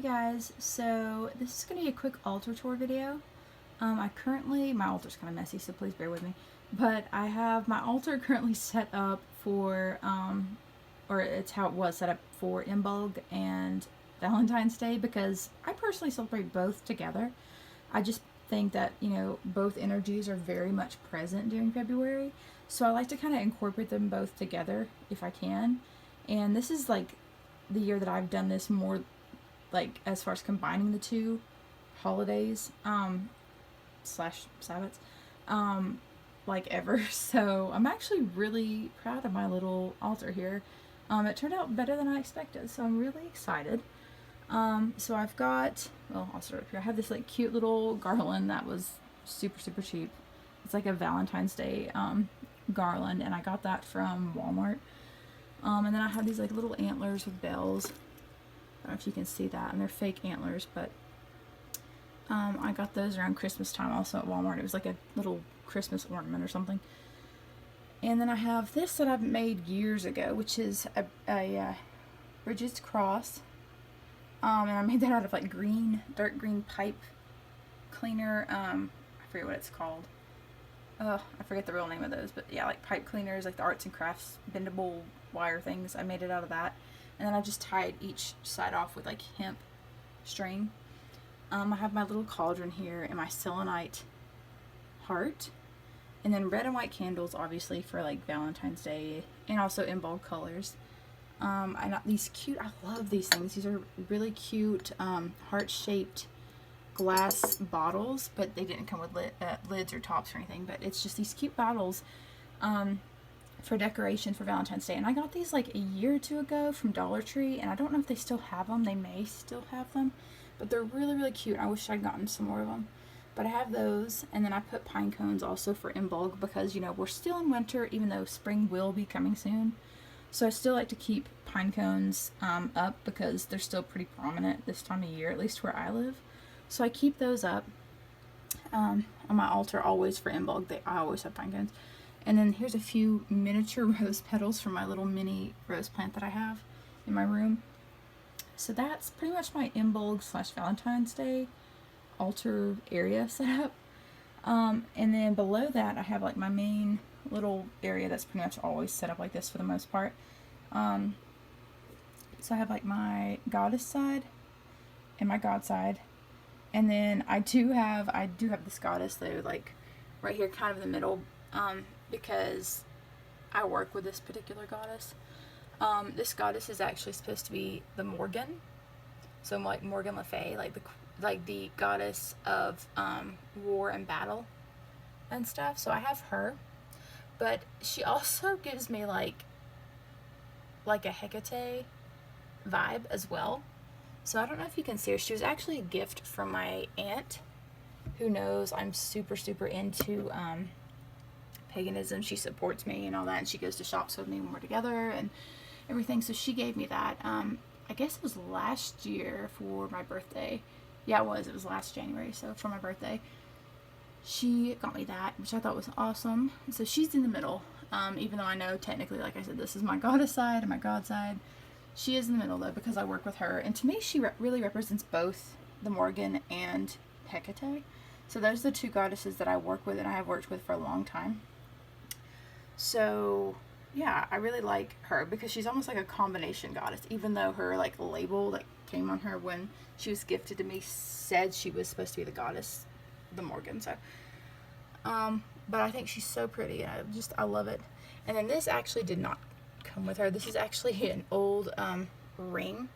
Hey guys, so this is going to be a quick altar tour video. My altar's kind of messy, so please bear with me. But I have my altar currently set up for, or it's how it was set up for Imbolg and Valentine's Day, because I personally celebrate both together. I just think that, both energies are very much present during February. So I like to kind of incorporate them both together if I can. And this is like the year that I've done this more, like as far as combining the two holidays slash Sabbats like ever. So I'm actually really proud of my little altar here. It turned out better than I expected, so I'm really excited. So I've got, well, I'll start up here. I have this like cute little garland that was super cheap. It's like a Valentine's Day garland, and I got that from Walmart. And then I have these like little antlers with bells. I don't know if you can see that, and they're fake antlers, but I got those around Christmas time also at Walmart. It was like a little Christmas ornament or something. And then I have this that I've made years ago, which is a Bridget's cross. And I made that out of like dark green pipe cleaner. I forget what it's called. I forget the real name of those, but yeah, like pipe cleaners, like the arts and crafts bendable wire things. I made it out of that. And then I just tied each side off with like hemp string. I have my little cauldron here and my selenite heart. And then red and white candles, obviously, for like Valentine's Day, and also in bold colors. I got these cute, I love these things. These are really cute heart-shaped glass bottles, but they didn't come with lids or tops or anything. But it's just these cute bottles for decoration for Valentine's Day. And I got these like a year or two ago from Dollar Tree, and I don't know if they still have them. They may still have them, but they're really cute. I wish I'd gotten some more of them. But I have those, and then I put pine cones also for Imbolg because, we're still in winter, even though spring will be coming soon. So I still like to keep pine cones up because they're still pretty prominent this time of year, at least where I live. So I keep those up on my altar always for Imbolg. I always have pine cones. And then here's a few miniature rose petals from my little mini rose plant that I have in my room. So that's pretty much my Imbolg / Valentine's Day altar area set up. And then below that I have like my main little area that's pretty much always set up like this for the most part. So I have like my goddess side and my god side. And then I do have this goddess though, like right here kind of in the middle, because I work with this particular goddess. This goddess is actually supposed to be the Morgan. So like Morgan Le Fay, like the goddess of war and battle and stuff. So I have her, but she also gives me like a Hecate vibe as well. So I don't know if you can see her. She was actually a gift from my aunt, who knows I'm super into paganism. She supports me and all that, and she goes to shops with me when we're together and everything. So she gave me that. I guess it was last year for my birthday. Yeah, it was last January, so for my birthday. She got me that, which I thought was awesome. So she's in the middle, even though I know technically, like I said, this is my goddess side and my god side. She is in the middle though, because I work with her, and to me she really represents both the Morgan and Hecate. So those are the two goddesses that I work with and I have worked with for a long time. So yeah, I really like her because she's almost like a combination goddess, even though her like label that came on her when she was gifted to me said she was supposed to be the goddess, the Morgan. So but I think she's so pretty, and I love it. And then this actually did not come with her. This is actually an old ring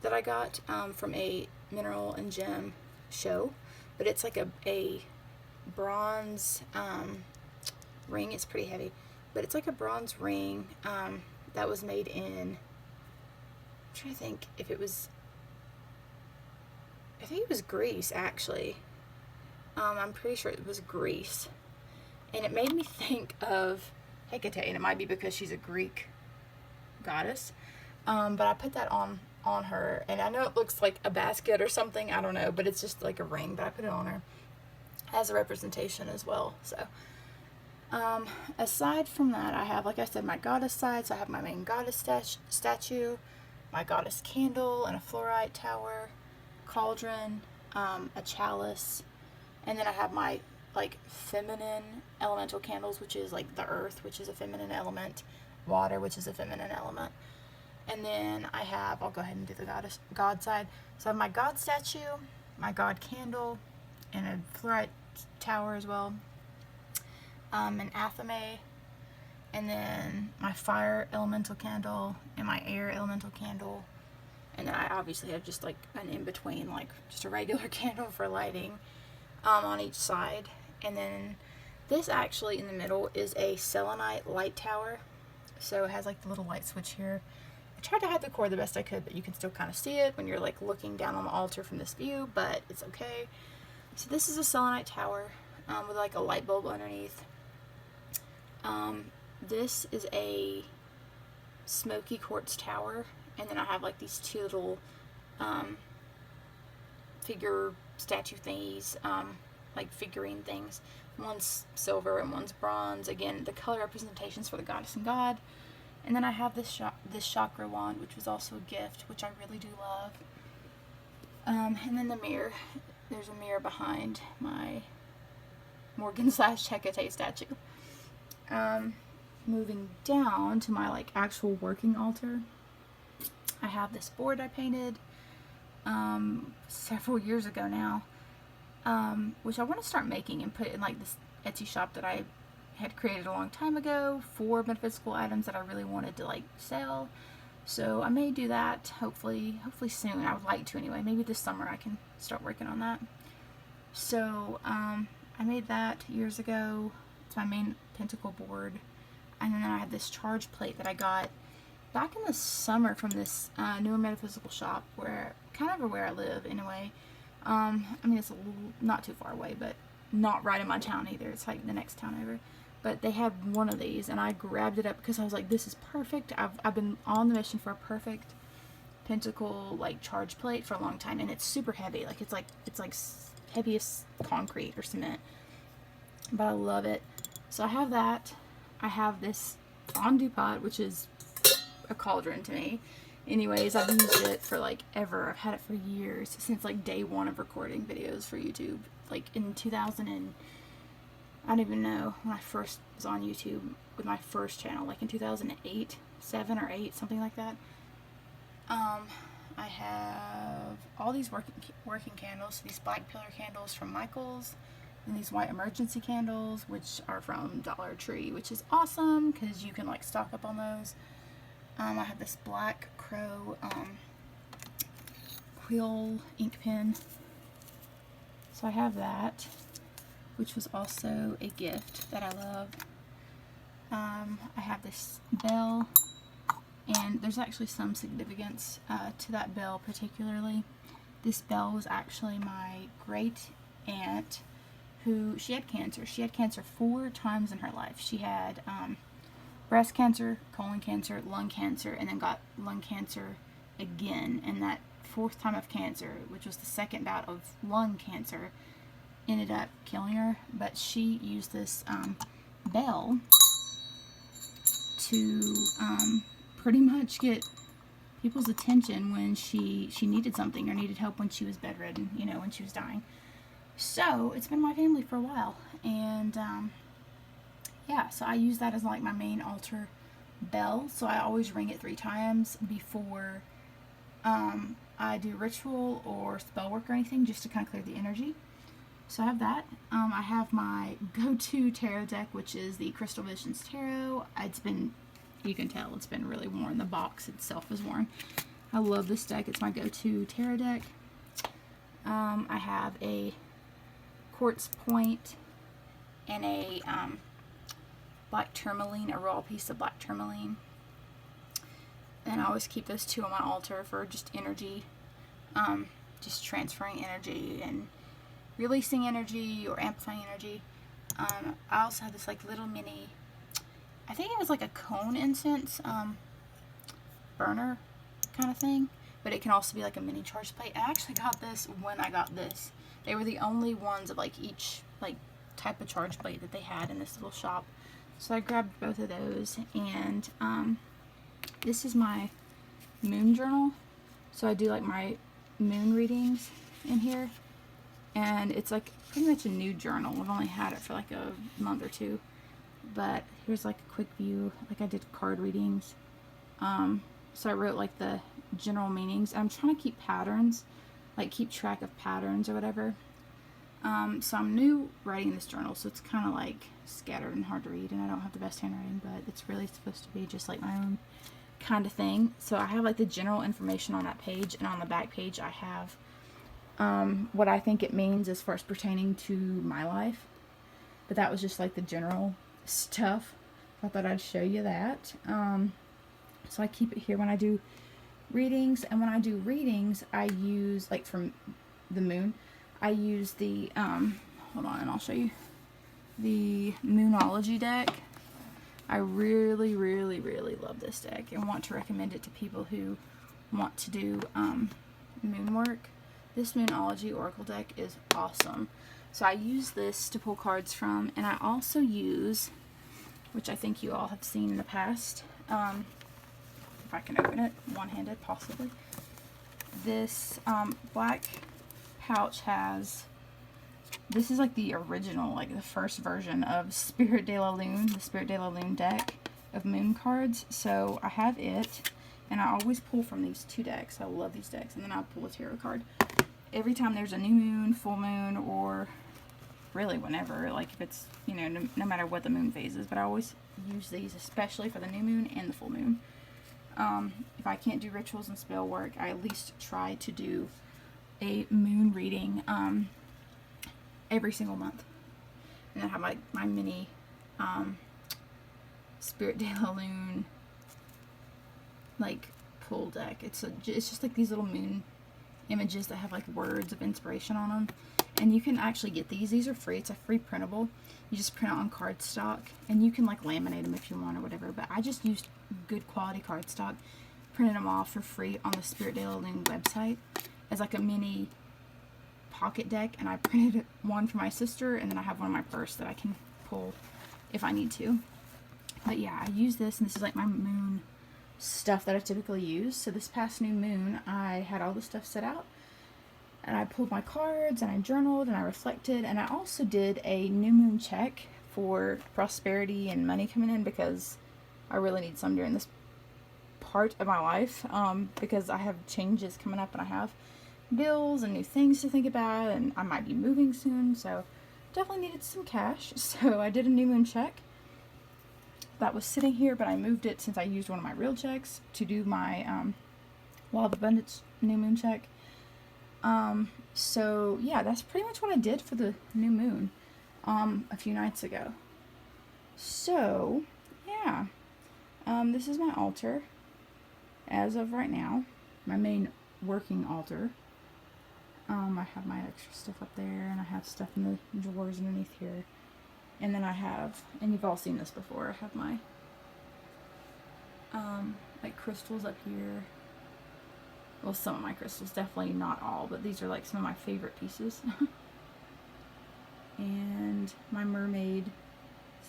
that I got from a mineral and gem show, but it's like a bronze ring. It's pretty heavy, but it's like a bronze ring that was made in, I'm trying to think if it was, I think it was Greece actually. I'm pretty sure it was Greece, and it made me think of Hecate, and it might be because she's a Greek goddess, but I put that on her, and I know it looks like a basket or something, I don't know, but it's just like a ring, but I put it on her as a representation as well. So aside from that, I have, like I said, my goddess side. So I have my main goddess statue, my goddess candle and a fluorite tower, cauldron, a chalice, and then I have my like feminine elemental candles, which is like the earth, which is a feminine element, water, which is a feminine element. And then I have, I'll go ahead and do the God side. So I have my God statue, my God candle, and a fluorite tower as well, an athame, and then my fire elemental candle and my air elemental candle. And then I obviously have just like an in-between, like just a regular candle for lighting on each side. And then this actually in the middle is a selenite light tower. So it has like the little light switch here. I tried to hide the cord the best I could, but you can still kind of see it when you're like looking down on the altar from this view, but it's okay. So this is a selenite tower with like a light bulb underneath. This is a smoky quartz tower, and then I have like these two little figure statue thingies, like figurine things. One's silver and one's bronze. Again, the color representations for the goddess and god. And then I have this chakra wand, which was also a gift, which I really do love. And then the mirror. There's a mirror behind my Morgan / Hecate statue. Moving down to my like actual working altar, I have this board I painted several years ago now, which I want to start making and put in like this Etsy shop that I had created a long time ago for metaphysical items that I really wanted to like sell. So I may do that hopefully soon. I would like to anyway. Maybe this summer I can start working on that. So I made that years ago. It's my main pentacle board. And then I have this charge plate that I got back in the summer from this newer metaphysical shop where I live anyway. I mean, it's a little, not too far away, but not right in my town either. It's like the next town over. But they had one of these, and I grabbed it up because I was like, this is perfect. I've been on the mission for a perfect pentacle like charge plate for a long time, and it's super heavy. Like it's like heavy as concrete or cement. But I love it. So I have that. I have this fondue pot, which is a cauldron to me. Anyways, I've used it for like ever. I've had it for years, since like day one of recording videos for YouTube. Like in 2000 and I don't even know when I first was on YouTube with my first channel, like in 2008, 7 or 8, something like that. I have all these working candles. These black pillar candles from Michaels, and these white emergency candles, which are from Dollar Tree, which is awesome because you can like stock up on those. I have this Black Crow quill ink pen. So I have that, which was also a gift that I love. I have this bell, and there's actually some significance to that bell particularly. This bell was actually my great aunt who, she had cancer. She had cancer 4 times in her life. She had breast cancer, colon cancer, lung cancer, and then got lung cancer again. And that 4th time of cancer, which was the second bout of lung cancer, ended up killing her. But she used this bell to pretty much get people's attention when she needed something or needed help when she was bedridden, you know, when she was dying. So it's been in my family for a while, and yeah, so I use that as like my main altar bell. So I always ring it 3 times before I do ritual or spell work or anything, just to kind of clear the energy. So I have that. I have my go-to tarot deck, which is the Crystal Visions Tarot. It's been, you can tell, it's been really worn. The box itself is worn. I love this deck. It's my go-to tarot deck. I have a quartz point and a black tourmaline, a raw piece of black tourmaline. And I always keep those 2 on my altar for just energy, just transferring energy and releasing energy or amplifying energy. I also have this like little mini, I think it was like a cone incense burner kind of thing, but it can also be like a mini charge plate. I actually got this when I got this. They were the only ones of like each like type of charge plate that they had in this little shop. So I grabbed both of those, and this is my moon journal. So I do like my moon readings in here. And it's like pretty much a new journal. I've only had it for like a month or two. But here's like a quick view. Like I did card readings. So I wrote like the general meanings. I'm trying to keep patterns, like keep track of patterns or whatever. So I'm new writing this journal, so it's kind of like scattered and hard to read, and I don't have the best handwriting, but it's really supposed to be just like my own kind of thing. So I have like the general information on that page, and on the back page I have what I think it means as far as pertaining to my life. But that was just like the general stuff. I thought I'd show you that. So I keep it here when I do readings, and when I do readings I use, like from the moon, I use the hold on and I'll show you, the Moonology deck. I really love this deck and want to recommend it to people who want to do moon work. This Moonology Oracle deck is awesome. So I use this to pull cards from, and I also use, which I think you all have seen in the past, if I can open it one-handed possibly, this black pouch has, this is like the original, like the first version of Spirit de la Lune, the Spirit de la Lune deck of moon cards. So I have it, and I always pull from these two decks. I love these decks. And then I pull a tarot card every time there's a new moon, full moon, or really whenever, like if it's, you know, no matter what the moon phase is. But I always use these, especially for the new moon and the full moon. If I can't do rituals and spell work, I at least try to do a moon reading every single month. And then I have my mini Spirit de la Lune like pull deck. It's just like these little moon images that have like words of inspiration on them. And you can actually get these. These are free. It's a free printable. You just print it on cardstock, and you can like laminate them if you want or whatever. But I just used good quality cardstock, printed them off for free on the Spirit de la Lune website as like a mini pocket deck. And I printed one for my sister, and then I have one in my purse that I can pull if I need to. But yeah, I use this, and this is like my moon stuff that I typically use. So this past new moon, I had all the stuff set out, and I pulled my cards, and I journaled, and I reflected, and I also did a new moon check for prosperity and money coming in, because I really need some during this part of my life, because I have changes coming up, and I have bills and new things to think about, and I might be moving soon, so definitely needed some cash. So I did a new moon check that was sitting here, but I moved it since I used one of my real checks to do my Law of Abundance new moon check. So yeah, that's pretty much what I did for the new moon a few nights ago. So yeah, this is my altar as of right now, my main working altar. I have my extra stuff up there, and I have stuff in the drawers underneath here. And then I have, and you've all seen this before, I have my like crystals up here. Well, some of my crystals, definitely not all, but these are like some of my favorite pieces. And my mermaid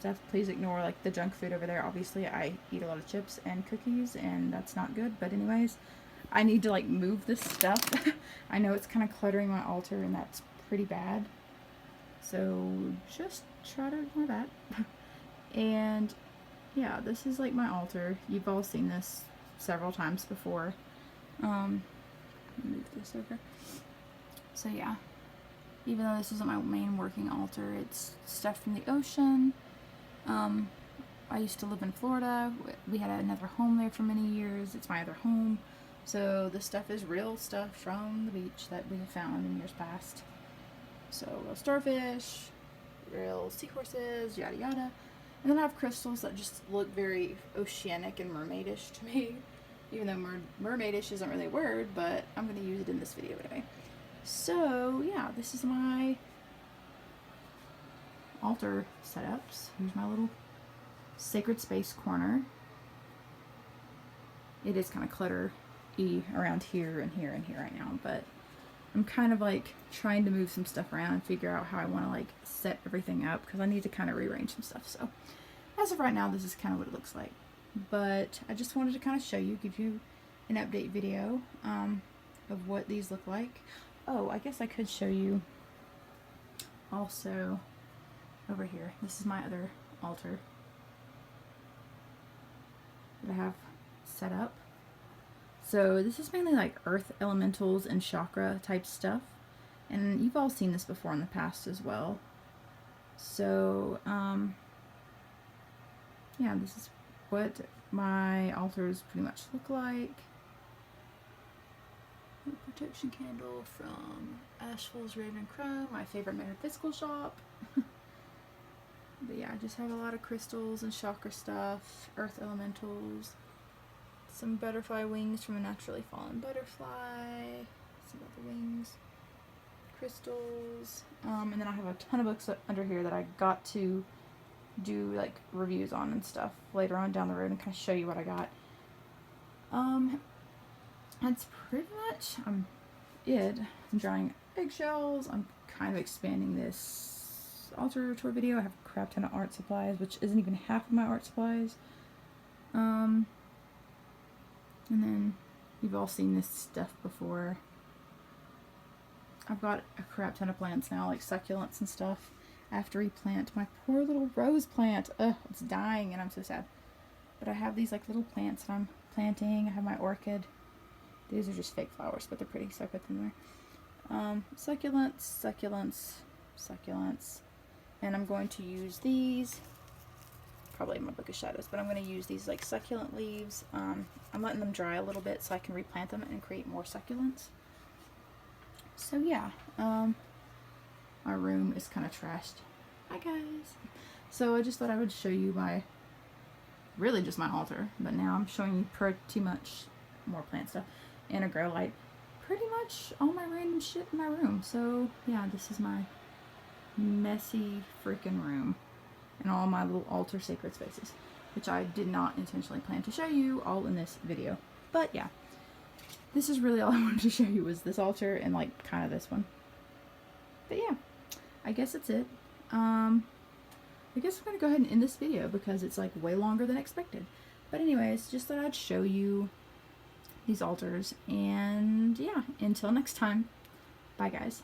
stuff. Please ignore like the junk food over there. Obviously I eat a lot of chips and cookies, and that's not good, but anyways, I need to like move this stuff. I know it's kind of cluttering my altar, and that's pretty bad, so just try to ignore that. And yeah, this is like my altar. You've all seen this several times before. Move this over. So yeah, even though this isn't my main working altar, it's stuff from the ocean. I used to live in Florida. We had another home there for many years. It's my other home. So this stuff is real stuff from the beach that we have found in years past. So real starfish, real seahorses, yada yada. And then I have crystals that just look very oceanic and mermaidish to me. Even though mermaidish isn't really a word, but I'm going to use it in this video anyway. So yeah, this is my altar setups. Here's my little sacred space corner. It is kind of clutter-y around here and here and here right now, but I'm kind of like trying to move some stuff around and figure out how I want to like set everything up, because I need to kind of rearrange some stuff. So as of right now, this is kind of what it looks like. But I just wanted to kind of show you, give you an update video of what these look like. Oh, I guess I could show you also over here. This is my other altar that I have set up. So this is mainly like earth elementals and chakra type stuff. And you've all seen this before in the past as well. So, yeah, this is what my altars pretty much look like. A protection candle from Asheville's Raven Chrome, my favorite metaphysical shop. But yeah, I just have a lot of crystals and chakra stuff, earth elementals, some butterfly wings from a naturally fallen butterfly, some other wings, crystals, and then I have a ton of books under here that I got to do like reviews on and stuff later on down the road and kind of show you what I got. That's pretty much it. I'm drawing eggshells. I'm kind of expanding this altar tour video. I have a crap ton of art supplies, which isn't even half of my art supplies. And then you've all seen this stuff before. I've got a crap ton of plants now, like succulents and stuff. I have to replant my poor little rose plant. Ugh, it's dying and I'm so sad. But I have these like little plants that I'm planting. I have my orchid. These are just fake flowers, but they're pretty, so I put them there. Succulents, succulents, succulents. And I'm going to use these, probably in my Book of Shadows, but I'm going to use these like succulent leaves. I'm letting them dry a little bit so I can replant them and create more succulents. So yeah, my room is kind of trashed. Hi guys. So I just thought I would show you really just my altar, but now I'm showing you pretty much more plant stuff and a grow light. Pretty much all my random shit in my room. So yeah, this is my messy freaking room and all my little altar sacred spaces, which I did not intentionally plan to show you all in this video. But yeah, this is really all I wanted to show you was this altar and like kind of this one. But yeah, I guess that's it. I guess I'm gonna go ahead and end this video because it's like way longer than expected. But anyways, just thought I'd show you these altars, and yeah, until next time, bye guys.